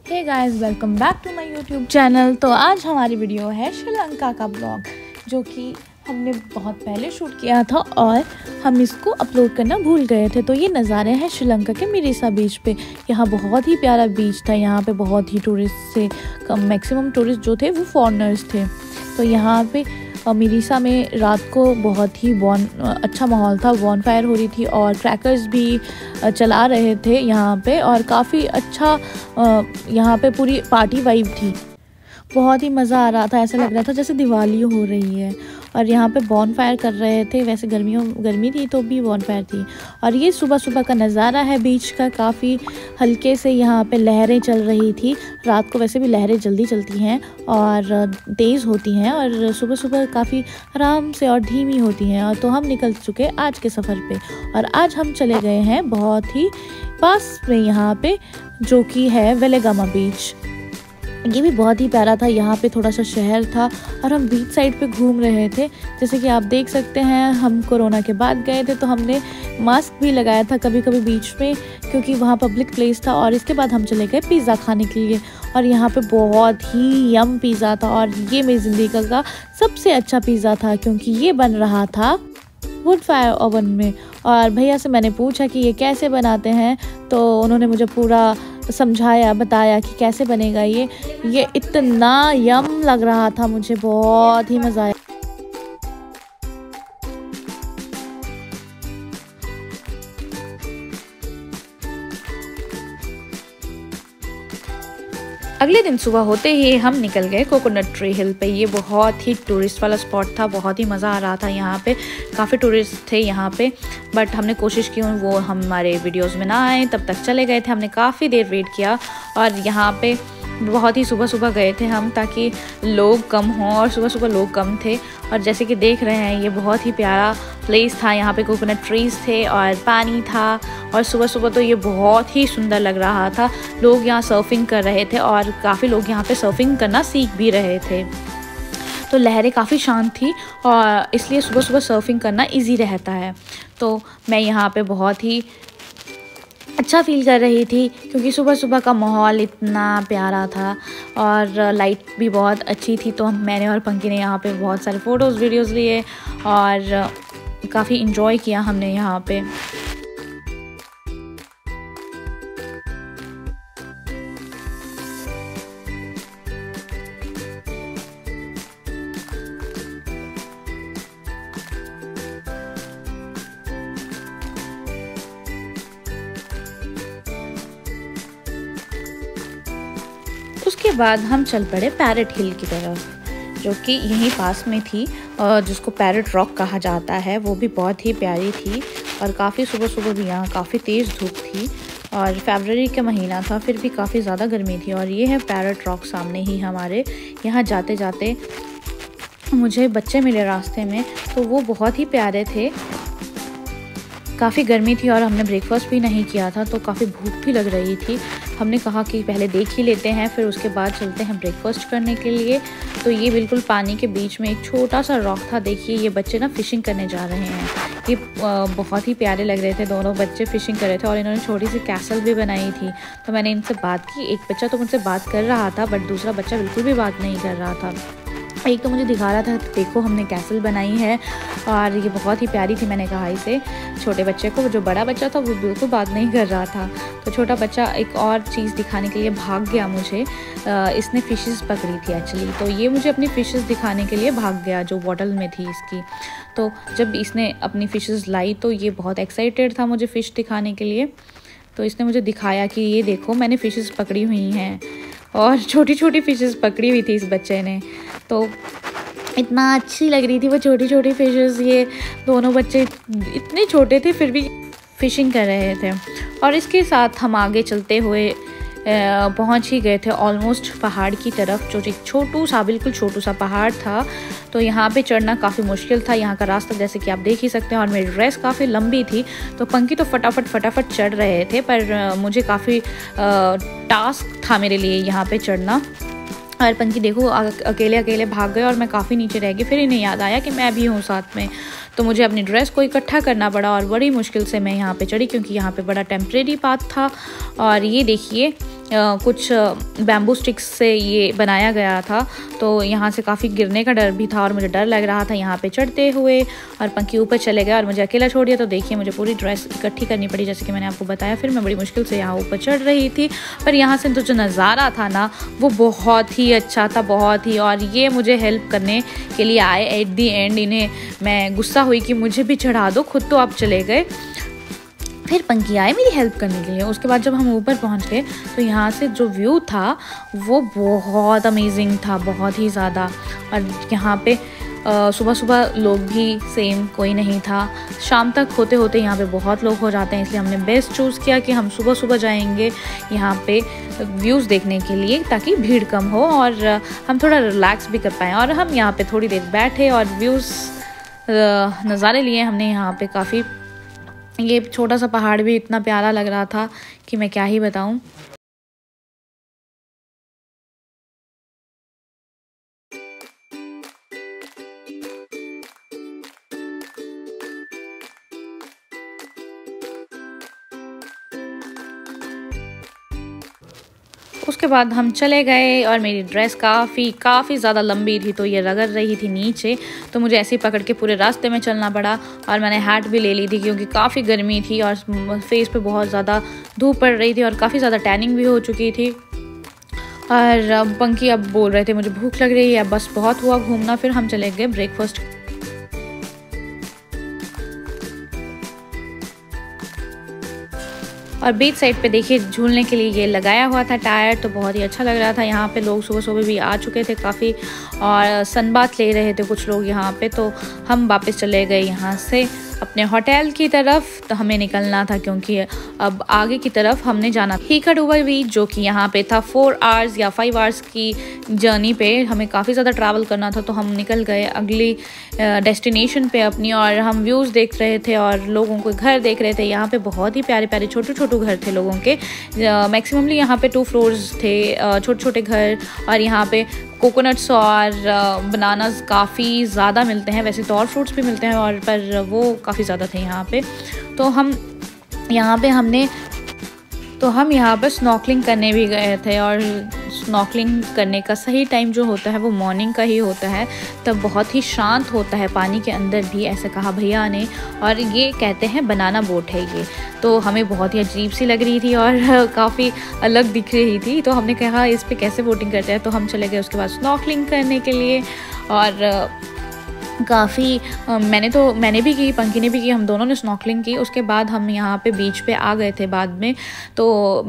Hey guys, welcome back to my YouTube channel. तो आज हमारी वीडियो है श्रीलंका का ब्लॉग, जो कि हमने बहुत पहले शूट किया था और हम इसको अपलोड करना भूल गए थे। तो ये नज़ारे हैं श्रीलंका के मिरीसा बीच पे। यहाँ बहुत ही प्यारा बीच था। यहाँ पे बहुत ही टूरिस्ट से कम, मैक्सिमम टूरिस्ट जो थे वो फॉरेनर्स थे। तो यहाँ पे मिरीसा में रात को बहुत ही अच्छा माहौल था। बॉनफायर हो रही थी और क्रैकर्स भी चला रहे थे यहाँ पे, और काफ़ी अच्छा यहाँ पे पूरी पार्टी वाइब थी। बहुत ही मज़ा आ रहा था, ऐसा लग रहा था जैसे दिवाली हो रही है। और यहाँ पे बॉनफायर कर रहे थे। वैसे गर्मी थी तो भी बॉनफायर थी। और ये सुबह सुबह का नज़ारा है बीच का। काफ़ी हल्के से यहाँ पे लहरें चल रही थी। रात को वैसे भी लहरें जल्दी चलती हैं और तेज़ होती हैं, और सुबह सुबह काफ़ी आराम से और धीमी होती हैं। और तो हम निकल चुके आज के सफ़र पे, और आज हम चले गए हैं बहुत ही पास में यहाँ पे, जो कि है वेलेगामा बीच। ये भी बहुत ही प्यारा था। यहाँ पे थोड़ा सा शहर था और हम बीच साइड पे घूम रहे थे। जैसे कि आप देख सकते हैं, हम कोरोना के बाद गए थे तो हमने मास्क भी लगाया था कभी कभी बीच में, क्योंकि वहाँ पब्लिक प्लेस था। और इसके बाद हम चले गए पिज़्ज़ा खाने के लिए, और यहाँ पे बहुत ही यम पिज़्ज़ा था। और ये मेरी ज़िंदगी का सबसे अच्छा पिज़्ज़ा था, क्योंकि ये बन रहा था वुड फायर ओवन में। और भैया से मैंने पूछा कि ये कैसे बनाते हैं, तो उन्होंने मुझे पूरा समझाया, बताया कि कैसे बनेगा ये इतना यम लग रहा था, मुझे बहुत ही मज़ा आया। अगले दिन सुबह होते ही हम निकल गए कोकोनट ट्री हिल पे। ये बहुत ही टूरिस्ट वाला स्पॉट था। बहुत ही मज़ा आ रहा था यहाँ पे। काफ़ी टूरिस्ट थे यहाँ पे, बट हमने कोशिश की वो हमारे वीडियोस में ना आए, तब तक चले गए थे। हमने काफ़ी देर वेट किया, और यहाँ पे बहुत ही सुबह सुबह गए थे हम, ताकि लोग कम हों, और सुबह सुबह लोग कम थे। और जैसे कि देख रहे हैं, ये बहुत ही प्यारा प्लेस था। यहाँ पे कोकोनट ट्रीज़ थे और पानी था, और सुबह सुबह तो ये बहुत ही सुंदर लग रहा था। लोग यहाँ सर्फिंग कर रहे थे, और काफ़ी लोग यहाँ पे सर्फिंग करना सीख भी रहे थे। तो लहरें काफ़ी शांत थी, और इसलिए सुबह सुबह सर्फिंग करना इजी रहता है। तो मैं यहाँ पे बहुत ही अच्छा फील कर रही थी, क्योंकि सुबह सुबह का माहौल इतना प्यारा था, और लाइट भी बहुत अच्छी थी। तो मैंने और पंकी ने यहाँ पे बहुत सारे फ़ोटोज़ वीडियोज़ लिए, और काफ़ी इन्जॉय किया हमने यहाँ पे। उसके बाद हम चल पड़े पैरेट हिल की तरफ, जो कि यहीं पास में थी, और जिसको पैरेट रॉक कहा जाता है। वो भी बहुत ही प्यारी थी, और काफ़ी सुबह सुबह भी यहाँ काफ़ी तेज़ धूप थी, और फरवरी का महीना था, फिर भी काफ़ी ज़्यादा गर्मी थी। और ये है पैरेट रॉक सामने ही हमारे। यहाँ जाते जाते मुझे बच्चे मिले रास्ते में, तो वो बहुत ही प्यारे थे। काफ़ी गर्मी थी और हमने ब्रेकफास्ट भी नहीं किया था, तो काफ़ी भूख भी लग रही थी। हमने कहा कि पहले देख ही लेते हैं, फिर उसके बाद चलते हैं ब्रेकफास्ट करने के लिए। तो ये बिल्कुल पानी के बीच में एक छोटा सा रॉक था। देखिए, ये बच्चे ना फ़िशिंग करने जा रहे हैं। ये बहुत ही प्यारे लग रहे थे। दोनों बच्चे फ़िशिंग कर रहे थे, और इन्होंने छोटी सी कैसल भी बनाई थी। तो मैंने इनसे बात की। एक बच्चा तो मुझसे बात कर रहा था, बट दूसरा बच्चा बिल्कुल भी बात नहीं कर रहा था। एक तो मुझे दिखा रहा था, देखो हमने कैसल बनाई है, और ये बहुत ही प्यारी थी। मैंने कहा इसे छोटे बच्चे को। जो बड़ा बच्चा था वो बिल्कुल बात नहीं कर रहा था। तो छोटा बच्चा एक और चीज़ दिखाने के लिए भाग गया मुझे। इसने फ़िशेस पकड़ी थी एक्चुअली, तो ये मुझे अपनी फ़िशेस दिखाने के लिए भाग गया, जो बॉटल में थी इसकी। तो जब इसने अपनी फ़िशेस लाई, तो ये बहुत एक्साइटेड था मुझे फ़िश दिखाने के लिए। तो इसने मुझे दिखाया कि ये देखो मैंने फ़िशेस पकड़ी हुई हैं, और छोटी छोटी फ़िशेस पकड़ी हुई थी इस बच्चे ने। तो इतना अच्छी लग रही थी वो छोटी छोटी फ़िशेस। ये दोनों बच्चे इतने छोटे थे, फिर भी फ़िशिंग कर रहे थे। और इसके साथ हम आगे चलते हुए पहुंच ही गए थे ऑलमोस्ट पहाड़ की तरफ, जो एक बिल्कुल छोटू सा पहाड़ था। तो यहाँ पे चढ़ना काफ़ी मुश्किल था। यहाँ का रास्ता जैसे कि आप देख ही सकते हैं, और मेरी ड्रेस काफ़ी लंबी थी, तो पंकी तो फटाफट चढ़ रहे थे, पर मुझे काफ़ी टास्क था मेरे लिए यहाँ पे चढ़ना। और पंकी देखो अकेले भाग गए, और मैं काफ़ी नीचे रह गई। फिर इन्हें याद आया कि मैं भी हूँ साथ में, तो मुझे अपनी ड्रेस को इकट्ठा करना पड़ा और बड़ी मुश्किल से मैं यहाँ पे चढ़ी, क्योंकि यहाँ पे बड़ा टेम्परेरी पाथ था। और ये देखिए कुछ बैम्बू स्टिक्स से ये बनाया गया था, तो यहाँ से काफ़ी गिरने का डर भी था और मुझे डर लग रहा था यहाँ पे चढ़ते हुए। और पंकी ऊपर चले गए और मुझे अकेला छोड़ दिया। तो देखिए मुझे पूरी ड्रेस इकट्ठी करनी पड़ी, जैसे कि मैंने आपको बताया। फिर मैं बड़ी मुश्किल से यहाँ ऊपर चढ़ रही थी, पर यहाँ से तो जो नज़ारा था ना वो बहुत ही अच्छा था, बहुत ही। और ये मुझे हेल्प करने के लिए आए एट दी एंड। इन्हें मैं गुस्सा हुई कि मुझे भी चढ़ा दो, खुद तो आप चले गए। फिर पंकी आए मेरी हेल्प करने के लिए। उसके बाद जब हम ऊपर पहुंच गए तो यहाँ से जो व्यू था वो बहुत अमेजिंग था, बहुत ही ज़्यादा। और यहाँ पे सुबह सुबह लोग भी सेम कोई नहीं था। शाम तक होते होते यहाँ पे बहुत लोग हो जाते हैं, इसलिए हमने बेस्ट चूज़ किया कि हम सुबह सुबह जाएंगे यहाँ पे व्यूज़ देखने के लिए, ताकि भीड़ कम हो और हम थोड़ा रिलैक्स भी कर पाएँ। और हम यहाँ पे थोड़ी देर बैठे और व्यूज़ नज़ारे लिए हमने यहाँ पे काफ़ी। ये छोटा सा पहाड़ भी इतना प्यारा लग रहा था कि मैं क्या ही बताऊं। उसके बाद हम चले गए और मेरी ड्रेस काफ़ी ज़्यादा लंबी थी, तो ये रगड़ रही थी नीचे, तो मुझे ऐसे ही पकड़ के पूरे रास्ते में चलना पड़ा। और मैंने हैट भी ले ली थी क्योंकि काफ़ी गर्मी थी और फेस पे बहुत ज़्यादा धूप पड़ रही थी और काफ़ी ज़्यादा टैनिंग भी हो चुकी थी। और पंकी अब बोल रहे थे मुझे भूख लग रही है, बस बहुत हुआ घूमना। फिर हम चले गए ब्रेकफास्ट। और बीच साइड पे देखिए झूलने के लिए ये लगाया हुआ था टायर, तो बहुत ही अच्छा लग रहा था। यहाँ पे लोग सुबह सुबह भी आ चुके थे काफ़ी और सनबाथ ले रहे थे कुछ लोग यहाँ पे। तो हम वापस चले गए यहाँ से अपने होटल की तरफ। तो हमें निकलना था क्योंकि अब आगे की तरफ हमने जाना था हीकाडुवा बीच, जो कि यहाँ पे था 4 आवर्स या 5 आवर्स की जर्नी पे। हमें काफ़ी ज़्यादा ट्रैवल करना था, तो हम निकल गए अगली डेस्टिनेशन पे अपनी। और हम व्यूज़ देख रहे थे और लोगों के घर देख रहे थे। यहाँ पे बहुत ही प्यारे प्यारे छोटे छोटे घर थे लोगों के। मैक्सिममली यहाँ पे 2 फ्लोर्स थे, छोटे छोटे घर। और यहाँ पे कोकोनट्स और बनानास काफ़ी ज़्यादा मिलते हैं, वैसे तो और फ्रूट्स भी मिलते हैं और पर वो काफ़ी ज़्यादा थे यहाँ पे। तो हम यहाँ पे स्नॉर्कलिंग करने भी गए थे। और स्नॉर्कलिंग करने का सही टाइम जो होता है वो मॉर्निंग का ही होता है, तब बहुत ही शांत होता है पानी के अंदर भी, ऐसे कहा भैया ने। और ये कहते हैं बनाना बोट है ये, तो हमें बहुत ही अजीब सी लग रही थी और काफ़ी अलग दिख रही थी। तो हमने कहा इस पे कैसे बोटिंग करते हैं, तो हम चले गए उसके बाद स्नॉर्कलिंग करने के लिए। और काफ़ी मैंने भी की, पंकी ने भी की, हम दोनों ने स्नॉर्कलिंग की। उसके बाद हम यहाँ पे बीच पे आ गए थे बाद में, तो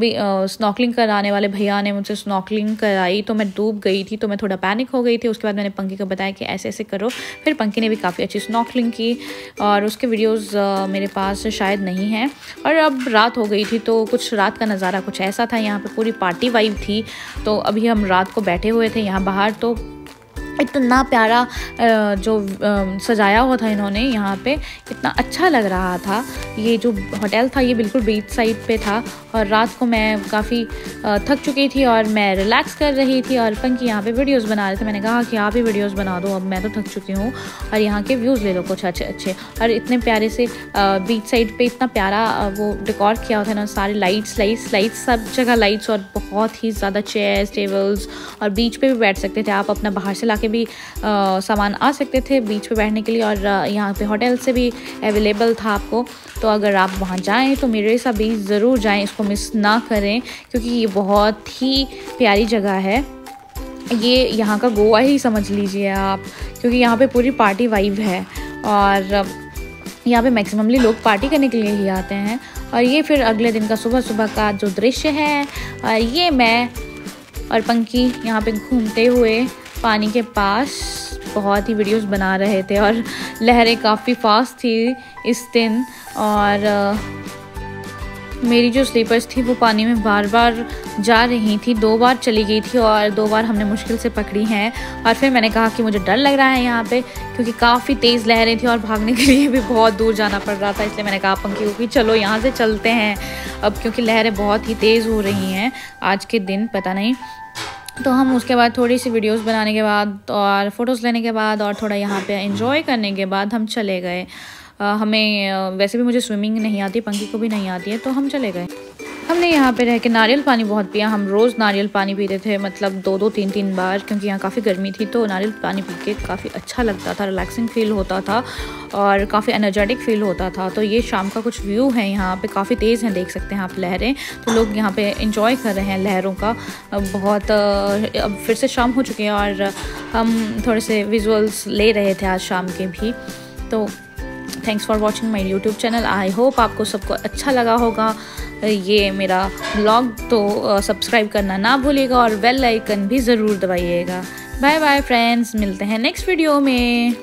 स्नॉर्कलिंग कराने वाले भैया ने मुझसे स्नॉर्कलिंग कराई, तो मैं डूब गई थी, तो मैं थोड़ा पैनिक हो गई थी। उसके बाद मैंने पंकी को बताया कि ऐसे ऐसे करो। फिर पंकी ने भी काफ़ी अच्छी स्नॉर्कलिंग की और उसके वीडियोज़ मेरे पास शायद नहीं हैं। और अब रात हो गई थी, तो कुछ रात का नज़ारा कुछ ऐसा था। यहाँ पर पूरी पार्टी वाइब थी। तो अभी हम रात को बैठे हुए थे यहाँ बाहर, तो इतना प्यारा जो सजाया हुआ था इन्होंने यहाँ पे, इतना अच्छा लग रहा था। ये जो होटल था ये बिल्कुल बीच साइड पे था। और रात को मैं काफ़ी थक चुकी थी और मैं रिलैक्स कर रही थी और पंकी यहाँ पे वीडियोस बना रहे थे। मैंने कहा कि आप ही वीडियोस बना दो, अब मैं तो थक चुकी हूँ और यहाँ के व्यूज़ ले लो कुछ अच्छे अच्छे। और इतने प्यारे से बीच साइड पे इतना प्यारा वो डेकोर किया हुआ था ना, सारे लाइट्स सब जगह लाइट्स, और बहुत ही ज़्यादा चेयर्स टेबल्स। और बीच पे भी बैठ सकते थे आप, अपना बाहर से लाके भी सामान आ सकते थे बीच पे बैठने के लिए। और यहाँ पे होटल से भी अवेलेबल था आपको, तो अगर आप वहाँ जाएं तो मेरे साथ भी ज़रूर जाएं, इसको मिस ना करें क्योंकि ये बहुत ही प्यारी जगह है। ये यहाँ का गोवा ही समझ लीजिए आप, क्योंकि यहाँ पे पूरी पार्टी वाइब है और यहाँ पे मैक्सिममली लोग पार्टी करने के लिए ही आते हैं। और ये फिर अगले दिन का सुबह सुबह का जो दृश्य है, और ये मैं और पंकी यहाँ पे घूमते हुए पानी के पास बहुत ही वीडियोस बना रहे थे। और लहरें काफ़ी फास्ट थी इस दिन, और मेरी जो स्लीपर्स थी वो पानी में बार बार जा रही थी। 2 बार चली गई थी और 2 बार हमने मुश्किल से पकड़ी हैं। और फिर मैंने कहा कि मुझे डर लग रहा है यहाँ पे, क्योंकि काफ़ी तेज़ लहरें थी और भागने के लिए भी बहुत दूर जाना पड़ रहा था। इसलिए मैंने कहा पंकी को कि चलो यहाँ से चलते हैं अब, क्योंकि लहरें बहुत ही तेज़ हो रही हैं आज के दिन, पता नहीं। तो हम उसके बाद थोड़ी सी वीडियोस बनाने के बाद और फ़ोटोज़ लेने के बाद और थोड़ा यहाँ पे एंजॉय करने के बाद हम चले गए। हमें वैसे भी मुझे स्विमिंग नहीं आती, पंकी को भी नहीं आती है, तो हम चले गए। हमने यहाँ पे रह के नारियल पानी बहुत पिया। हम रोज़ नारियल पानी पीते थे, मतलब 2-2 3-3 बार, क्योंकि यहाँ काफ़ी गर्मी थी। तो नारियल पानी पी के काफ़ी अच्छा लगता था, रिलैक्सिंग फ़ील होता था और काफ़ी एनर्जेटिक फ़ील होता था। तो ये शाम का कुछ व्यू है यहाँ पे, काफ़ी तेज़ हैं, देख सकते हैं आप लहरें। तो लोग यहाँ पे इंजॉय कर रहे हैं लहरों का बहुत। अब फिर से शाम हो चुकी है और हम थोड़े से विजुअल्स ले रहे थे आज शाम के भी। तो thanks for watching my YouTube channel. I hope आपको सबको अच्छा लगा होगा ये मेरा ब्लॉग। तो सब्सक्राइब करना ना भूलिएगा और बेल आइकन भी ज़रूर दबाइएगा। बाय बाय फ्रेंड्स, मिलते हैं नेक्स्ट वीडियो में।